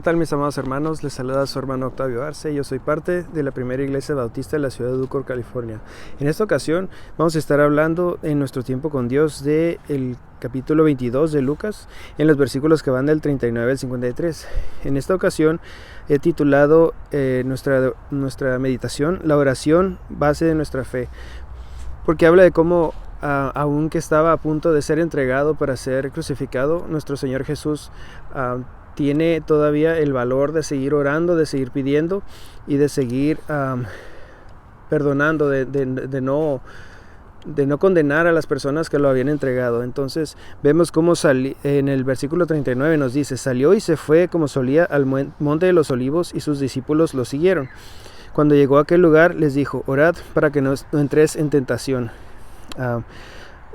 ¿Qué tal, mis amados hermanos? Les saluda su hermano Octavio Arce. Yo soy parte de la primera iglesia bautista de la ciudad de Ducor, California. En esta ocasión vamos a estar hablando en nuestro tiempo con Dios del capítulo 22 de Lucas, en los versículos que van del 39 al 53. En esta ocasión he titulado nuestra meditación, la oración base de nuestra fe, porque habla de cómo aunque estaba a punto de ser entregado para ser crucificado, nuestro Señor Jesús tiene todavía el valor de seguir orando, de seguir pidiendo y de seguir perdonando, de no condenar a las personas que lo habían entregado. Entonces vemos cómo en el versículo 39 nos dice: salió y se fue como solía al monte de los olivos, y sus discípulos lo siguieron. Cuando llegó a aquel lugar les dijo: orad para que no entréis en tentación.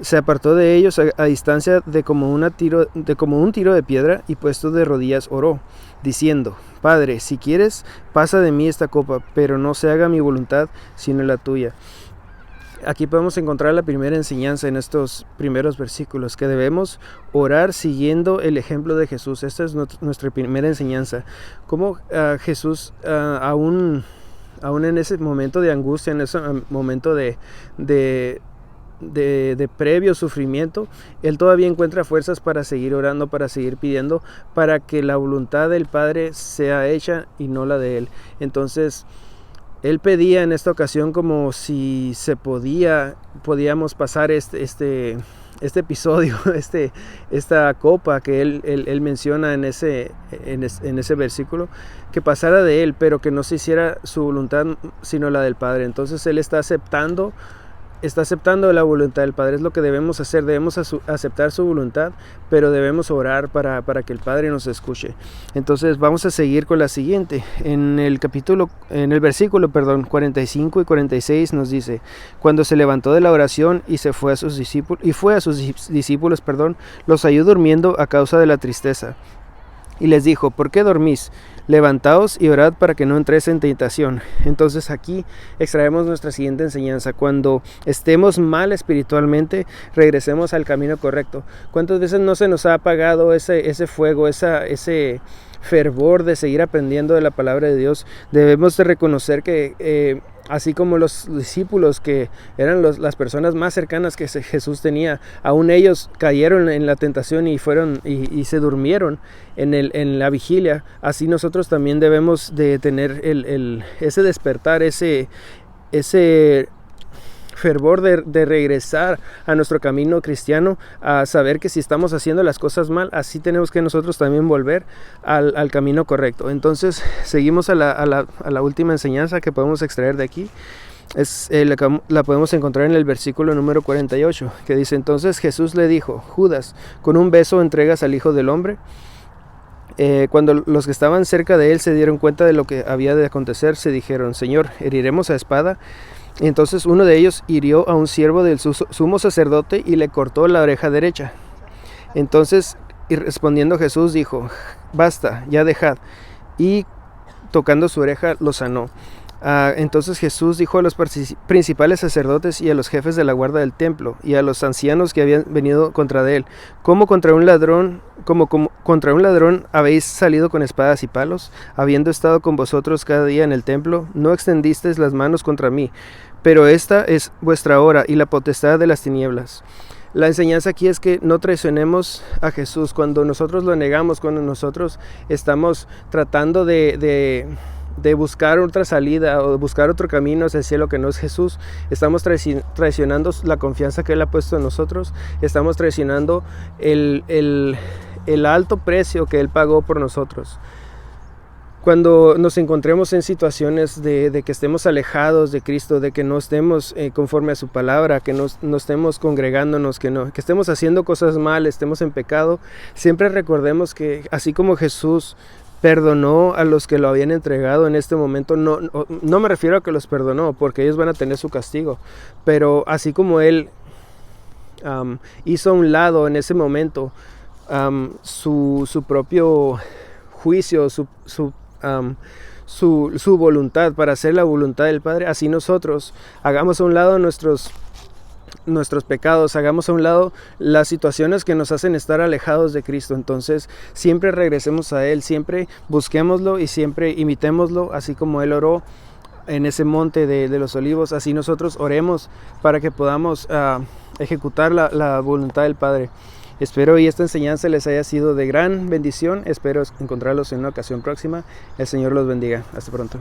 Se apartó de ellos a distancia de como un tiro de piedra, y puesto de rodillas oró, diciendo: Padre, si quieres, pasa de mí esta copa, pero no se haga mi voluntad sino la tuya. Aquí podemos encontrar la primera enseñanza en estos primeros versículos, que debemos orar siguiendo el ejemplo de Jesús. Esta es nuestra primera enseñanza. Cómo Jesús, aún en ese momento de angustia, en ese momento de previo sufrimiento, él todavía encuentra fuerzas para seguir orando, para seguir pidiendo, para que la voluntad del Padre sea hecha y no la de él. Entonces él pedía en esta ocasión como si se podíamos pasar este episodio, esta copa que él menciona en ese versículo, que pasara de él, pero que no se hiciera su voluntad sino la del Padre. Entonces él está aceptando la voluntad del Padre. Es lo que debemos hacer. Debemos aceptar su voluntad, pero debemos orar para que el Padre nos escuche. Entonces vamos a seguir con la siguiente. En el versículo 45 y 46 nos dice: cuando se levantó de la oración y fue a sus discípulos, los halló durmiendo a causa de la tristeza. Y les dijo: ¿por qué dormís? Levantaos y orad para que no entréis en tentación. Entonces aquí extraemos nuestra siguiente enseñanza. Cuando estemos mal espiritualmente, regresemos al camino correcto. ¿Cuántas veces no se nos ha apagado ese fuego, ese fervor de seguir aprendiendo de la palabra de Dios? Debemos de reconocer que así como los discípulos, que eran las personas más cercanas que Jesús tenía, aún ellos cayeron en la tentación y fueron y se durmieron en la vigilia. Así nosotros también debemos de tener ese despertar, ese fervor de regresar a nuestro camino cristiano, a saber que si estamos haciendo las cosas mal, así tenemos que nosotros también volver al camino correcto. Entonces seguimos a la última enseñanza que podemos extraer de aquí. La podemos encontrar en el versículo número 48, que dice: entonces Jesús le dijo: Judas, ¿con un beso entregas al Hijo del Hombre? Cuando los que estaban cerca de él se dieron cuenta de lo que había de acontecer, se dijeron: Señor, ¿heriremos a espada? Y entonces uno de ellos hirió a un siervo del sumo sacerdote y le cortó la oreja derecha. Entonces, y respondiendo Jesús dijo: basta, ya dejad. Y tocando su oreja lo sanó. Entonces Jesús dijo a los principales sacerdotes y a los jefes de la guardia del templo y a los ancianos que habían venido contra él: ¿Cómo contra un ladrón habéis salido con espadas y palos? Habiendo estado con vosotros cada día en el templo, no extendisteis las manos contra mí, pero esta es vuestra hora y la potestad de las tinieblas. La enseñanza aquí es que no traicionemos a Jesús. Cuando nosotros lo negamos, cuando nosotros estamos tratando de buscar otra salida o buscar otro camino hacia el cielo que no es Jesús, estamos traicionando la confianza que Él ha puesto en nosotros. Estamos traicionando el alto precio que Él pagó por nosotros. Cuando nos encontremos en situaciones de que estemos alejados de Cristo, de que no estemos conforme a su palabra, que no estemos congregándonos, que estemos haciendo cosas mal, estemos en pecado, siempre recordemos que así como Jesús perdonó a los que lo habían entregado en este momento, no me refiero a que los perdonó, porque ellos van a tener su castigo, pero así como Él hizo a un lado en ese momento su propio juicio, su voluntad para hacer la voluntad del Padre, así nosotros hagamos a un lado nuestros nuestros pecados, hagamos a un lado las situaciones que nos hacen estar alejados de Cristo. Entonces siempre regresemos a Él, siempre busquémoslo y siempre imitémoslo, así como Él oró en ese monte de los olivos. Así nosotros oremos para que podamos ejecutar la voluntad del Padre. Espero y esta enseñanza les haya sido de gran bendición. Espero encontrarlos en una ocasión próxima. El Señor los bendiga. Hasta pronto.